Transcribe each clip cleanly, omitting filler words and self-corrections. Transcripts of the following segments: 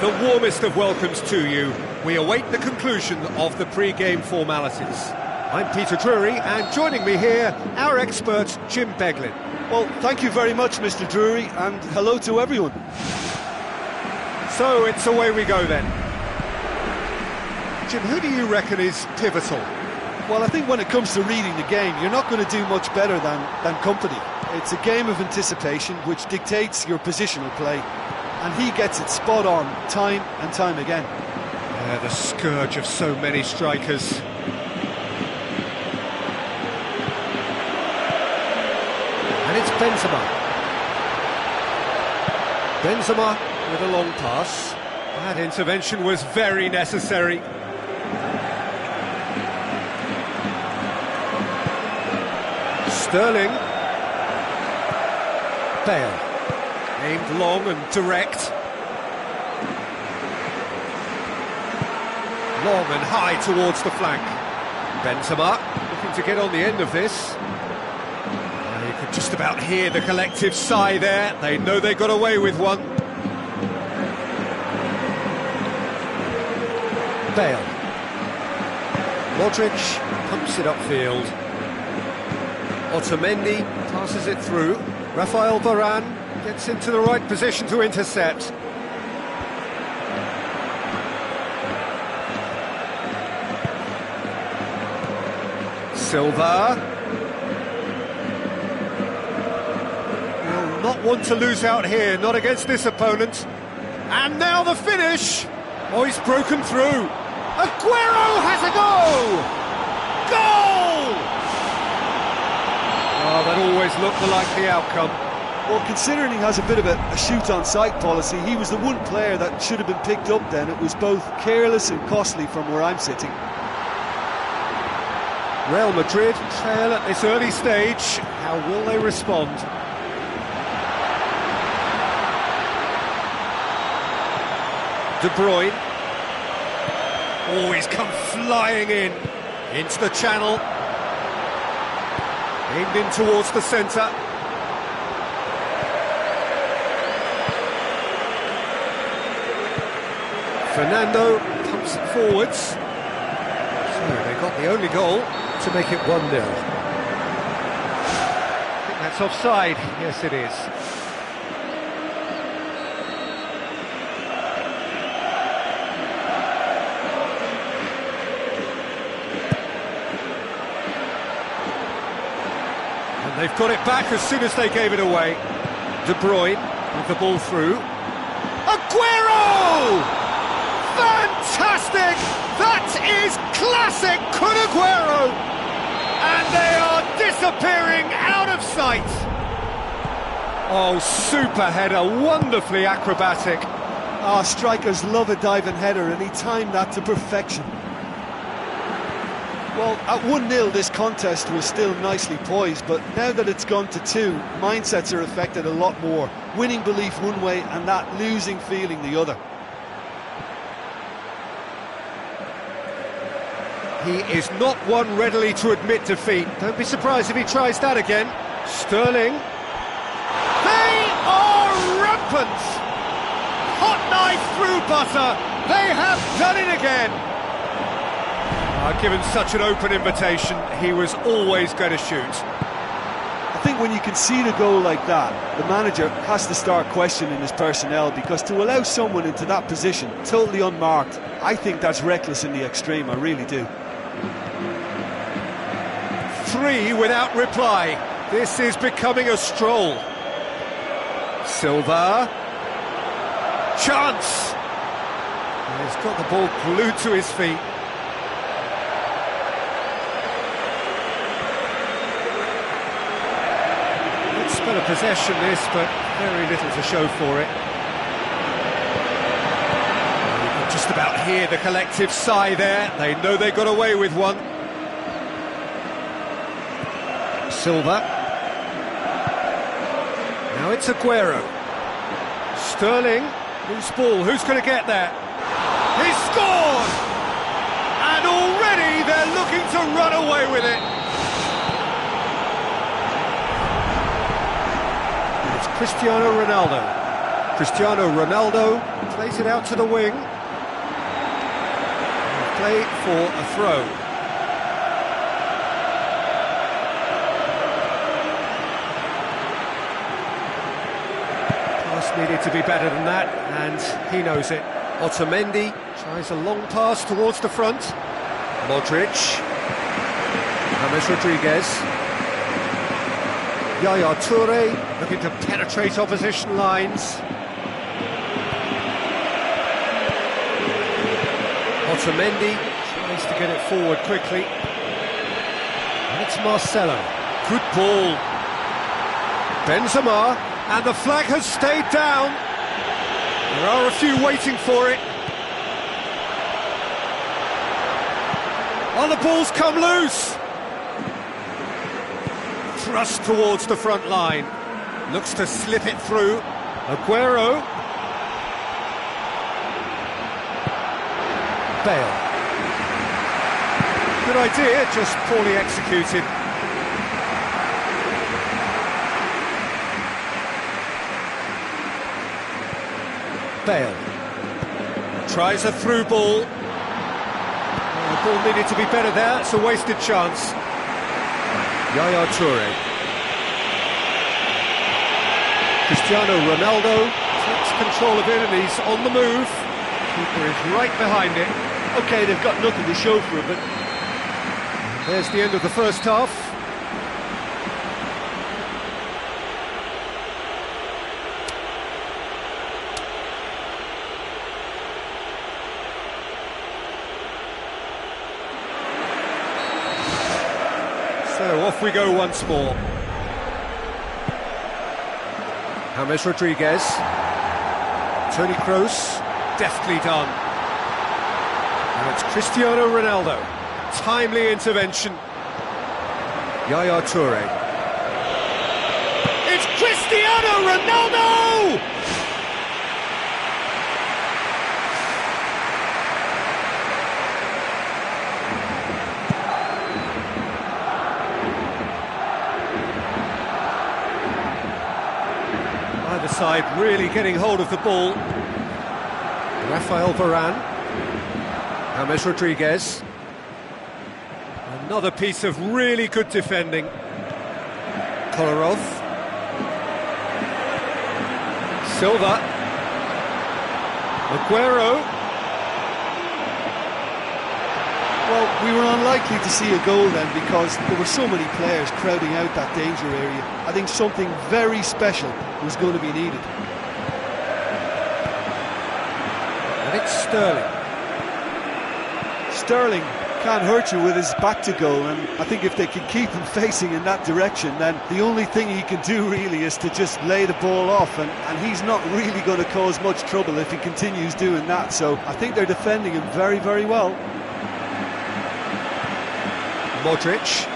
The warmest of welcomes to you. We await the conclusion of the pre-game formalities. I'm Peter Drury, and joining me here, our expert, Jim Beglin. Well, thank you very much, Mr. Drury, and hello to everyone. So, it's away we go then. Jim, who do you reckon is pivotal? Well, I think when it comes to reading the game, you're not going to do much better than company. It's a game of anticipation which dictates your positional play, and he gets it spot on time and time again. Yeah, the scourge of so many strikers. And it's Benzema. Benzema with a long pass. That intervention was very necessary. Sterling. Bale. Aimed long and direct. Long and high towards the flank. Benzema looking to get on the end of this. You could just about hear the collective sigh there. They know they got away with one. Bale. Modric pumps it upfield. Otamendi passes it through. Rafael Varane gets into the right position to intercept. Silva. Will not want to lose out here, not against this opponent. And now the finish! Oh, he's broken through. Aguero has a goal! Goal! Oh, that always looked the likely outcome. Well, considering he has a bit of a shoot-on-sight policy, he was the one player that should have been picked up then. It was both careless and costly from where I'm sitting. Real Madrid trail at this early stage. How will they respond? De Bruyne. Oh, he's come flying in. Into the channel. Aimed in towards the centre. Fernando pumps it forwards. So they got the only goal to make it 1-0. I think that's offside. Yes, it is. And they've got it back as soon as they gave it away. De Bruyne with the ball through. Aguero! Fantastic! That is classic Kun Aguero! And they are disappearing out of sight! Oh, super header, wonderfully acrobatic. Strikers love a diving header, and he timed that to perfection. Well, at 1-0 this contest was still nicely poised, but now that it's gone to 2, mindsets are affected a lot more. Winning belief one way and that losing feeling the other. He is not one readily to admit defeat. Don't be surprised if he tries that again. Sterling. They are rampant! Hot knife through butter. They have done it again. Given such an open invitation, he was always going to shoot. I think when you concede a goal like that, the manager has to start questioning his personnel, because to allow someone into that position, totally unmarked, I think that's reckless in the extreme, I really do. 3 without reply. This is becoming a stroll. Silva. Chance! He's got the ball glued to his feet. Spell of possession this, but very little to show for it. You can just about hear the collective sigh there. They know they got away with one. Silva. Now it's Aguero. Sterling. Loose ball. Who's going to get there? He's scored! And already they're looking to run away with it. Cristiano Ronaldo. Cristiano Ronaldo plays it out to the wing. Play for a throw. Pass needed to be better than that, and he knows it. Otamendi tries a long pass towards the front. Modric. James Rodriguez. Yaya Toure looking to penetrate opposition lines. Otamendi tries to get it forward quickly. And it's Marcelo. Good ball. Benzema, and the flag has stayed down. There are a few waiting for it. Oh, the ball's come loose. Thrust towards the front line. Looks to slip it through. Aguero. Bale. Good idea, just poorly executed. Bale. Tries a through ball. The ball needed to be better there, it's a wasted chance. Yaya Toure. Cristiano Ronaldo takes control of it and he's on the move. Keeper is right behind it. OK, they've got nothing to show for it, but... There's the end of the first half. So off we go once more. James Rodriguez. Toni Kroos. Deftly done. And it's Cristiano Ronaldo. Timely intervention. Yaya Toure. It's Cristiano Ronaldo! Either side really getting hold of the ball. Rafael Varane. James Rodriguez. Another piece of really good defending. Kolarov. Silva. Aguero. Well, we were unlikely to see a goal then because there were so many players crowding out that danger area. I think something very special was going to be needed. And it's Sterling. Sterling can't hurt you with his back to goal, and I think if they can keep him facing in that direction, then the only thing he can do really is to just lay the ball off, and he's not really going to cause much trouble if he continues doing that. So I think they're defending him very, very well. Modric.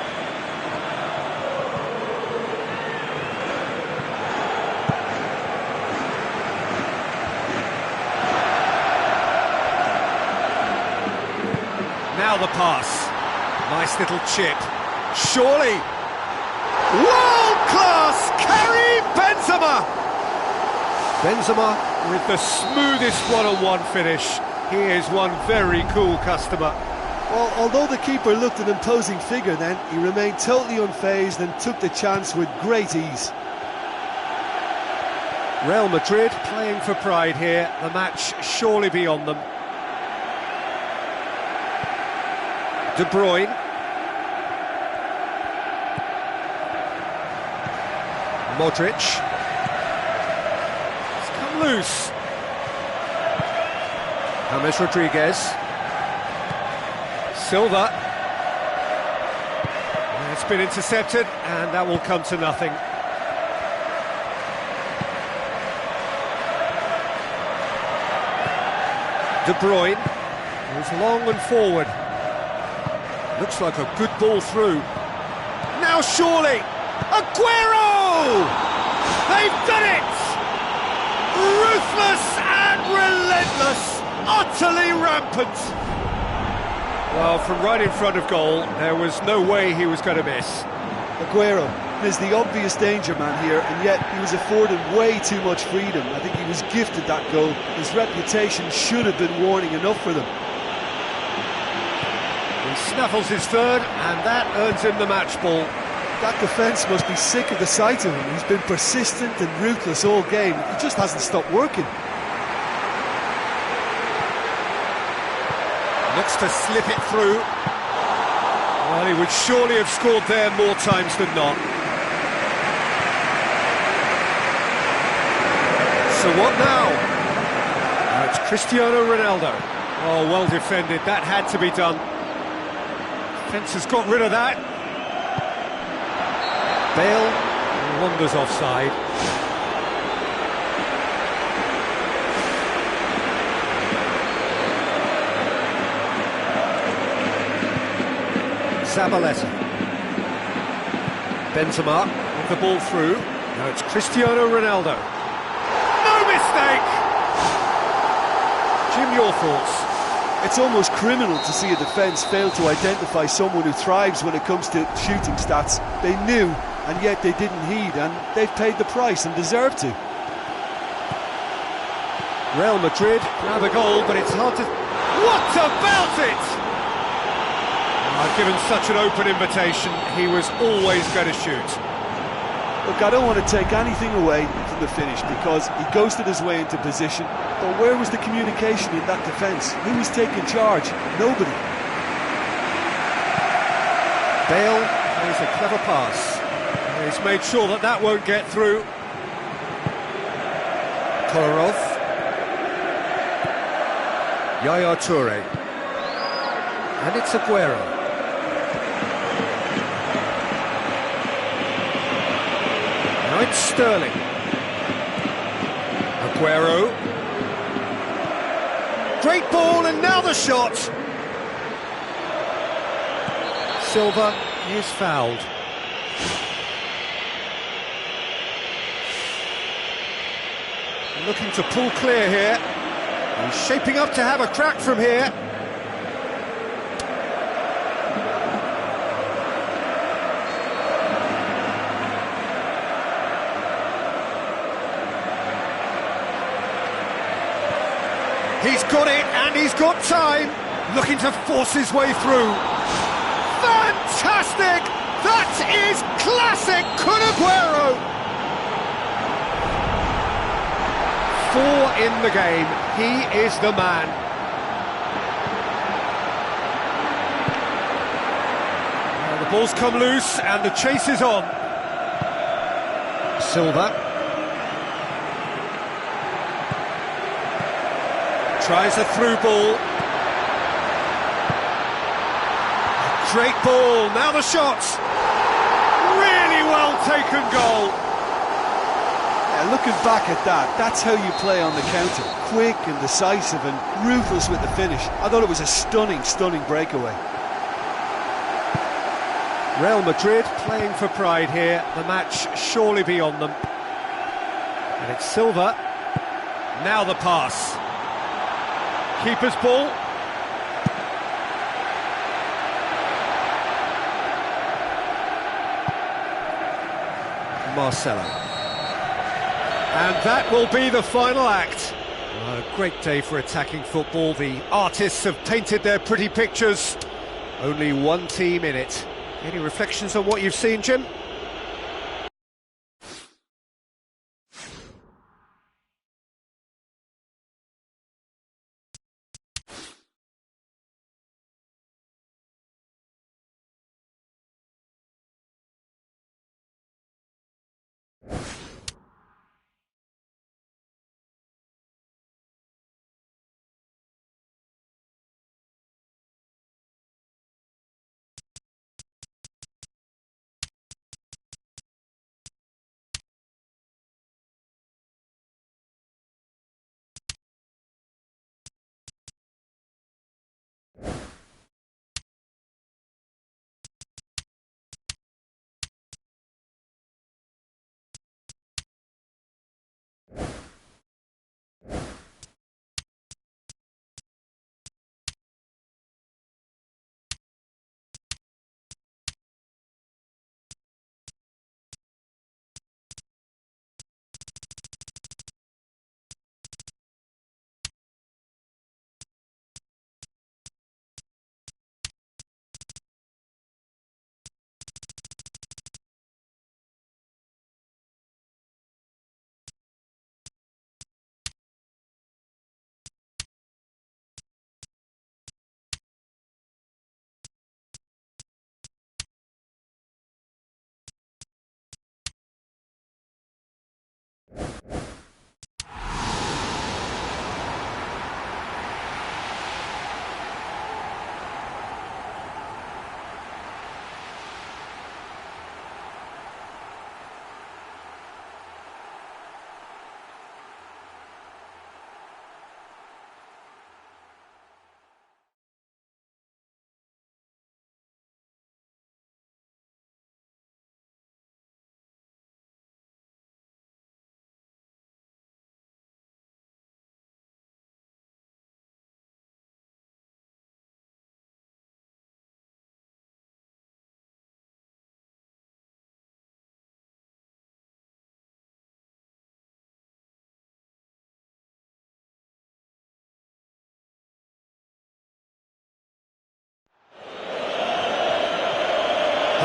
Now the pass. Nice little chip. Surely. World-class carry, Benzema! Benzema with the smoothest one-on-one finish. He is one very cool customer. Well, although the keeper looked an imposing figure then, he remained totally unfazed and took the chance with great ease. Real Madrid playing for pride here. The match surely beyond them. De Bruyne. Modric. It's come loose. James Rodriguez. Silva. It's been intercepted, and that will come to nothing. De Bruyne goes long and forward. Looks like a good ball through. Now surely! Aguero! They've done it! Ruthless and relentless! Utterly rampant! Well, from right in front of goal, there was no way he was going to miss. Aguero is the obvious danger man here, and yet he was afforded way too much freedom. I think he was gifted that goal. His reputation should have been warning enough for them. He snaffles his third, and that earns him the match ball. That defence must be sick of the sight of him. He's been persistent and ruthless all game. He just hasn't stopped working. Looks to slip it through. Well, he would surely have scored there more times than not. So what now? Now it's Cristiano Ronaldo. Oh, well defended. That had to be done. Defence has got rid of that. Bale wanders offside. Zabaleta. Benzema with the ball through. Now it's Cristiano Ronaldo. No mistake! Jim, your thoughts? It's almost criminal to see a defence fail to identify someone who thrives when it comes to shooting stats. They knew, and yet they didn't heed, and they've paid the price and deserve to. Real Madrid have a goal, but it's hard to... What about it? I've given such an open invitation, he was always going to shoot. Look, I don't want to take anything away from the finish because he ghosted his way into position, but where was the communication in that defence? Who was taking charge? Nobody. Bale plays a clever pass. He's made sure that that won't get through. Kolarov. Yaya Toure. And it's Aguero. Now it's Sterling. Aguero. Great ball, and now the shot. Silva is fouled. Looking to pull clear here. He's shaping up to have a crack from here. He's got it, and he's got time. Looking to force his way through. Fantastic! That is classic Kun Aguero! 4 in the game. He is the man. Now the ball's come loose, and the chase is on. Silva. Tries a through ball. Great ball, now the shot. Really well taken goal. Yeah, looking back at that, that's how you play on the counter. Quick and decisive and ruthless with the finish. I thought it was a stunning, stunning breakaway. Real Madrid playing for pride here. The match surely beyond them. And it's Silva. Now the pass. Keeper's ball. Marcelo. And that will be the final act. A great day for attacking football. The artists have painted their pretty pictures. Only one team in it. Any reflections on what you've seen, Jim?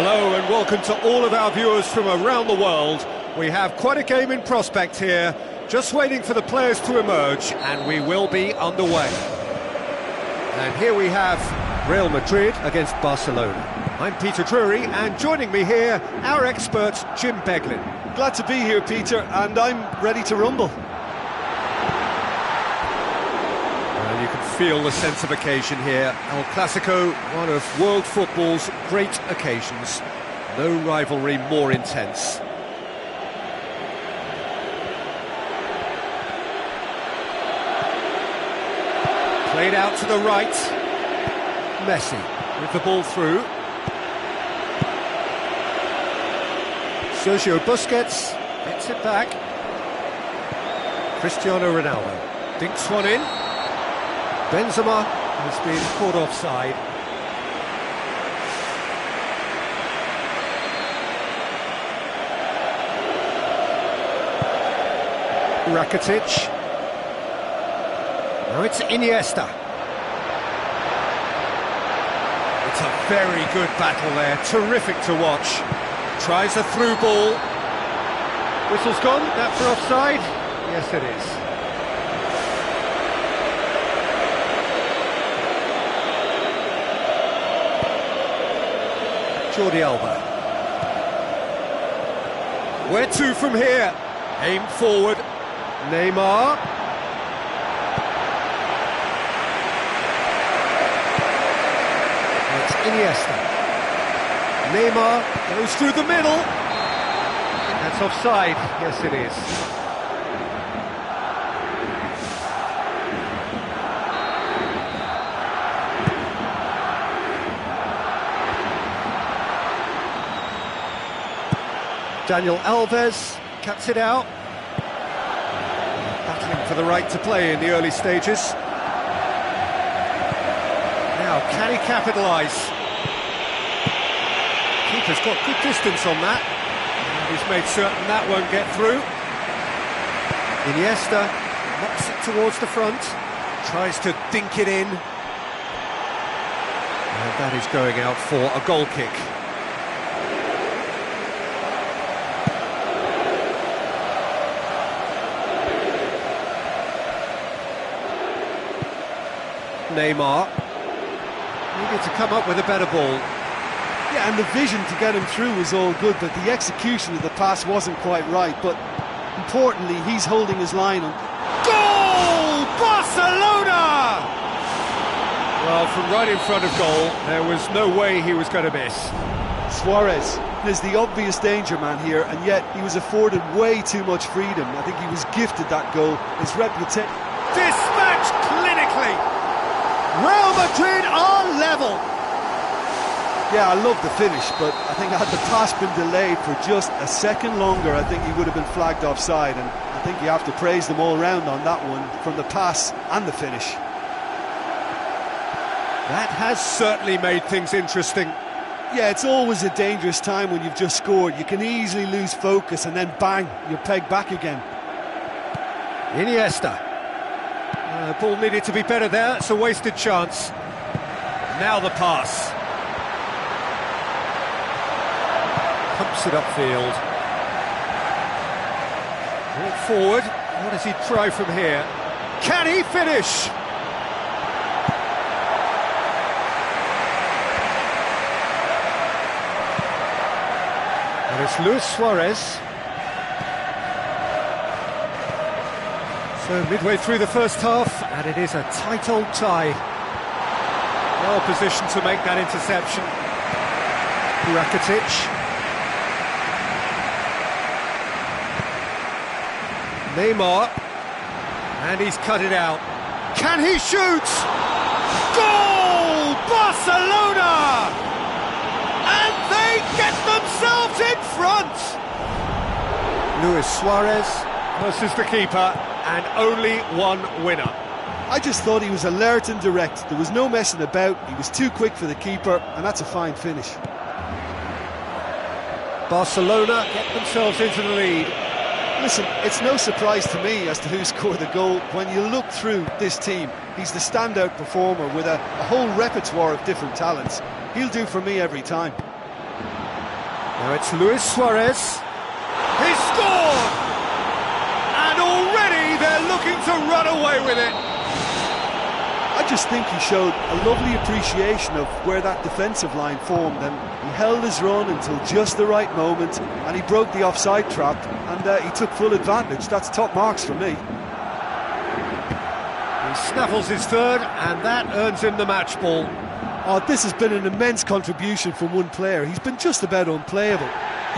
Hello and welcome to all of our viewers from around the world. We have quite a game in prospect here, just waiting for the players to emerge, and we will be underway. And here we have Real Madrid against Barcelona. I'm Peter Drury, and joining me here, our expert Jim Beglin. Glad to be here, Peter, and I'm ready to rumble. And you can feel the sense of occasion here. El Clasico, one of world football's great occasions. No rivalry more intense. Played out to the right. Messi with the ball through. Sergio Busquets gets it back. Cristiano Ronaldo dinks one in. Benzema has been caught offside. Rakitic. Now it's Iniesta. It's a very good battle there, terrific to watch. Tries a through ball. Whistle's gone, that for offside? Yes it is. Jordi Alba. Where to from here? Aim forward. Neymar. It's Iniesta. Neymar goes through the middle. That's offside. Yes, it is. Daniel Alves cuts it out. Battling for the right to play in the early stages. Now, can he capitalise? Keeper's got good distance on that. And he's made certain that won't get through. Iniesta knocks it towards the front. Tries to dink it in. And that is going out for a goal kick. Neymar needed to come up with a better ball. Yeah, and the vision to get him through was all good, but the execution of the pass wasn't quite right. But importantly, he's holding his line on. Goal! Barcelona! Well, from right in front of goal, there was no way he was going to miss. Suarez is the obvious danger man here, and yet he was afforded way too much freedom. I think he was gifted that goal. His reputation. Dispatched clinically! Real Madrid are level. Yeah, I love the finish, but I think had the pass been delayed for just a second longer, I think he would have been flagged offside, and I think you have to praise them all round on that one, from the pass and the finish. That has certainly made things interesting. Yeah, it's always a dangerous time when you've just scored. You can easily lose focus and then bang, you're pegged back again. Iniesta. The ball needed to be better there, it's a wasted chance. Now the pass. Pumps it upfield. Walk forward, what does he try from here? Can he finish? And it's Luis Suarez. So midway through the first half, and it is a tight old tie. Well positioned to make that interception. Rakitic. Neymar. And he's cut it out. Can he shoot? Goal! Barcelona! And they get themselves in front! Luis Suarez versus the keeper. And only one winner. I just thought he was alert and direct. There was no messing about. He was too quick for the keeper, and that's a fine finish. Barcelona get themselves into the lead. Listen, it's no surprise to me as to who scored the goal. When you look through this team, he's the standout performer with a whole repertoire of different talents. He'll do for me every time. Now it's Luis Suarez. He scored! And already they're looking to run away with it. I just think he showed a lovely appreciation of where that defensive line formed, and he held his run until just the right moment, and he broke the offside trap, and he took full advantage. That's top marks for me. He snaffles his third, and that earns him the match ball. Oh, this has been an immense contribution from one player. He's been just about unplayable.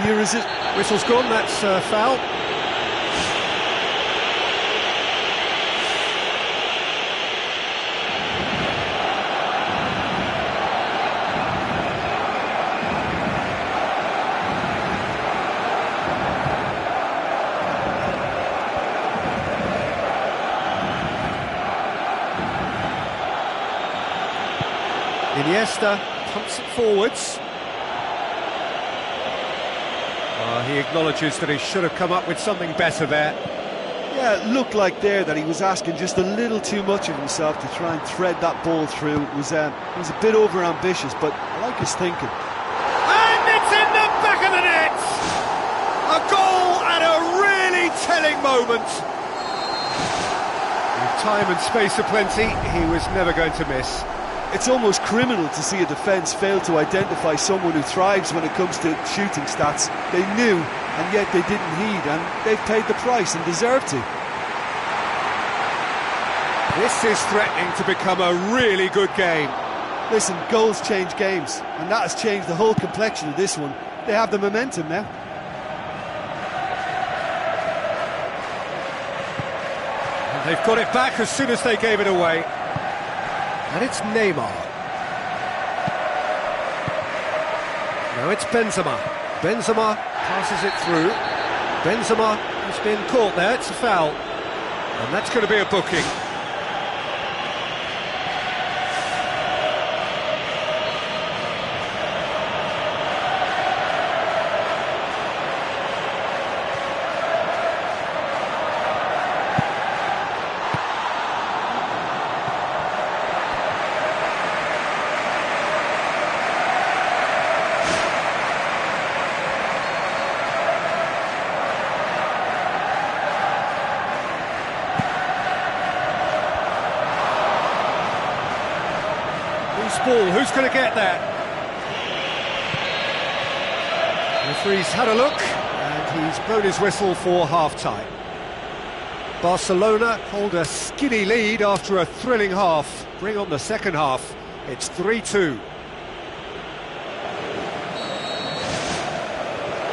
Here is it. Whistle's gone, that's foul. Iniesta pumps it forwards. He acknowledges that he should have come up with something better there. Yeah, it looked like there that he was asking just a little too much of himself to try and thread that ball through. It was a bit over-ambitious, but I like his thinking. And it's in the back of the net! A goal at a really telling moment. With time and space aplenty, he was never going to miss. It's almost criminal to see a defence fail to identify someone who thrives when it comes to shooting stats. They knew, and yet they didn't heed, and they've paid the price and deserve to. This is threatening to become a really good game. Listen, goals change games, and that has changed the whole complexion of this one. They have the momentum now. And they've got it back as soon as they gave it away. And it's Neymar. Now it's Benzema. Benzema passes it through. Benzema has been caught there, it's a foul. And that's going to be a booking. Ball, who's going to get that? The referee's had a look and he's blown his whistle for half-time. Barcelona hold a skinny lead after a thrilling half. Bring on the second half. It's 3-2.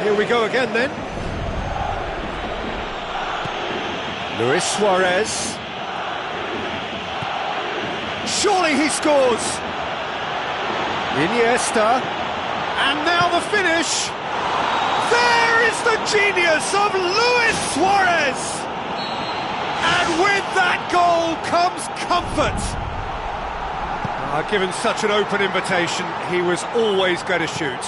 Here we go again then. Luis Suarez. Surely he scores! Iniesta, and now the finish. There is the genius of Luis Suarez, and with that goal comes comfort. Given such an open invitation, he was always going to shoot.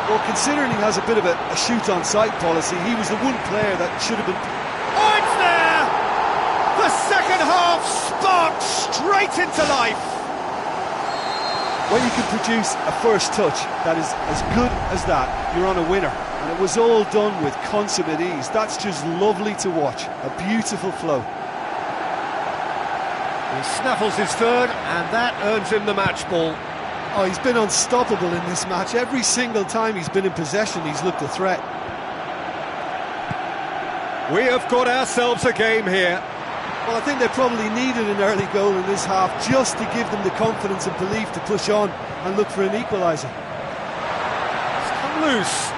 Well, considering he has a bit of a shoot-on-sight policy, he was the one player that should have been... Oh, it's there! The second half sparked straight into life. When you can produce a first touch that is as good as that, you're on a winner. And it was all done with consummate ease. That's just lovely to watch. A beautiful flow. He snaffles his third, and that earns him the match ball. Oh, he's been unstoppable in this match. Every single time he's been in possession, he's looked a threat. We have got ourselves a game here. Well, I think they probably needed an early goal in this half just to give them the confidence and belief to push on and look for an equaliser. It's come loose.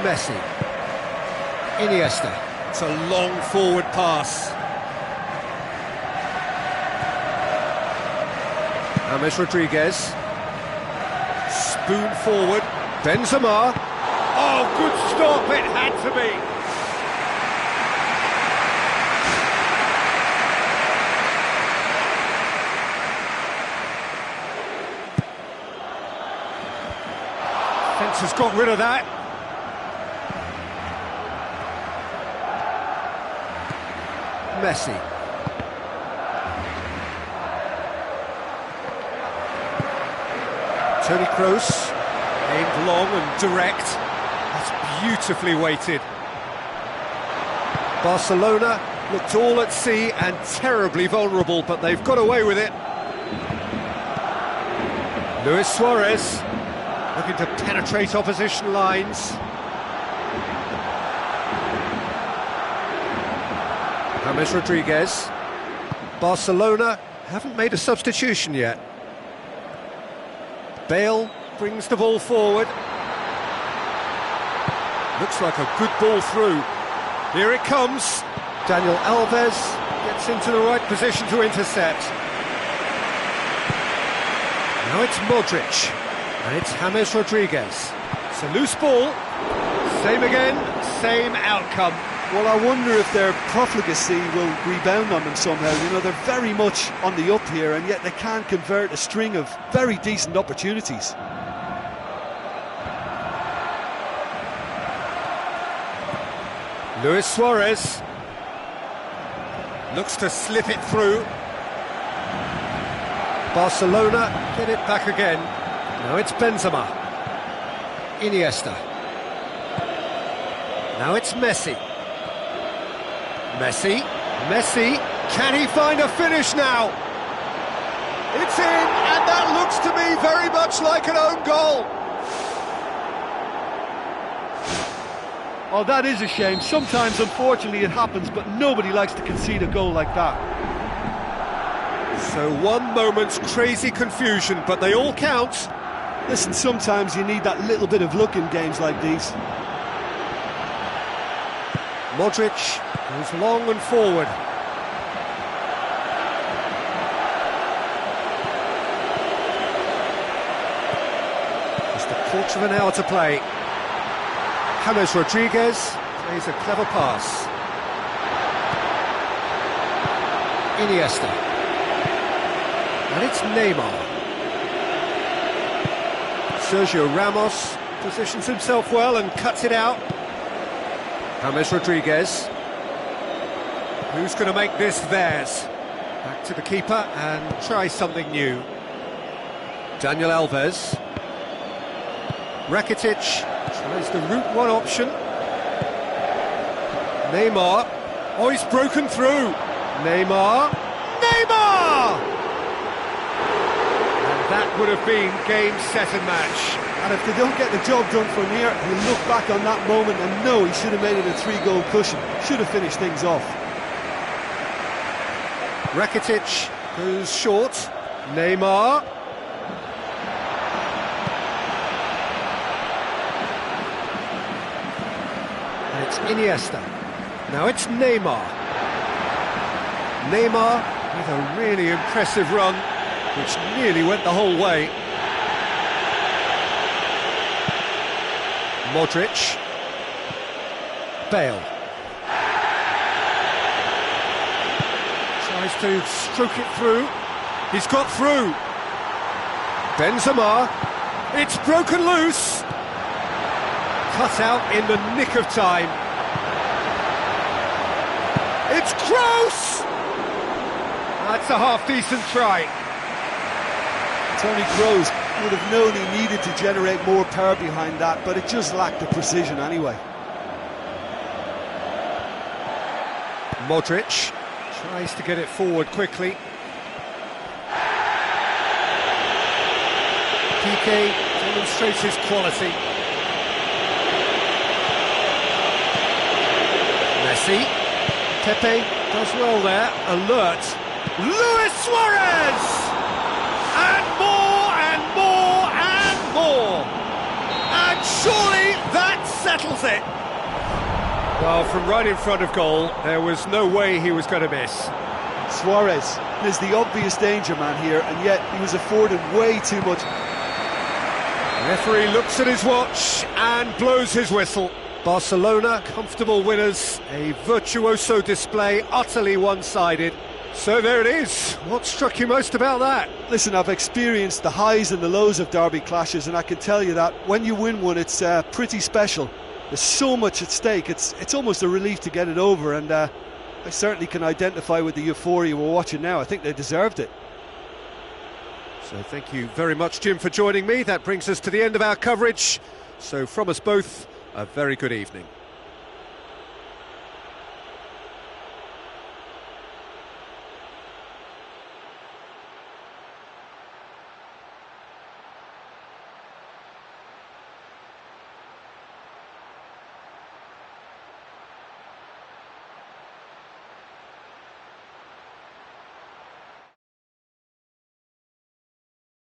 Messi. Iniesta. It's a long forward pass. James Rodriguez. Spoon forward, Benzema. Oh, good stop, it had to be. Fence has got rid of that. Messi. Toni Kroos, aimed long and direct. That's beautifully weighted. Barcelona looked all at sea and terribly vulnerable, but they've got away with it. Luis Suarez looking to penetrate opposition lines. James Rodriguez. Barcelona haven't made a substitution yet. Bale brings the ball forward. Looks like a good ball through. Here it comes. Daniel Alves gets into the right position to intercept. Now it's Modric, and it's James Rodriguez. It's a loose ball. Same again, same outcome. Well, I wonder if their profligacy will rebound on them somehow. You know, they're very much on the up here, and yet they can't convert a string of very decent opportunities. Luis Suarez looks to slip it through. Barcelona get it back again. Now it's Benzema. Iniesta. Now it's Messi. Messi, can he find a finish now? It's in, and that looks to me very much like an own goal. Oh, that is a shame. Sometimes, unfortunately, it happens, but nobody likes to concede a goal like that. So one moment's crazy confusion, but they all count. Listen, sometimes you need that little bit of luck in games like these. Modric goes long and forward. Just a quarter of an hour to play. James Rodriguez plays a clever pass. Iniesta. And it's Neymar. Sergio Ramos positions himself well and cuts it out. James Rodriguez. Who's going to make this theirs? Back to the keeper and try something new. Daniel Alves. Rakitic tries the route one option. Neymar. Oh, he's broken through. Neymar. And that would have been game, set and match. And if they don't get the job done from here, he'll look back on that moment and know he should have made it a 3-goal cushion. Should have finished things off. Rakitic goes short. Neymar. And it's Iniesta. Now it's Neymar. Neymar with a really impressive run, which nearly went the whole way. Modric. Bale. Tries to stroke it through. He's got through. Benzema. It's broken loose. Cut out in the nick of time. It's Kroos! That's a half-decent try. Toni Kroos would have known he needed to generate more power behind that, but it just lacked the precision anyway. Modric tries to get it forward quickly. Piqué demonstrates his quality. Messi. Pepe does well there. Alert. Luis Suarez! And more and more and more. And surely that settles it. Well, from right in front of goal, there was no way he was going to miss. Suarez is the obvious danger man here, and yet he was afforded way too much. The referee looks at his watch and blows his whistle. Barcelona, comfortable winners, a virtuoso display, utterly one-sided. So there it is. What struck you most about that? Listen, I've experienced the highs and the lows of derby clashes, and I can tell you that when you win one, it's pretty special. There's so much at stake, it's almost a relief to get it over, and I certainly can identify with the euphoria we're watching now. I think they deserved it. So thank you very much, Jim, for joining me. That brings us to the end of our coverage. So from us both, a very good evening.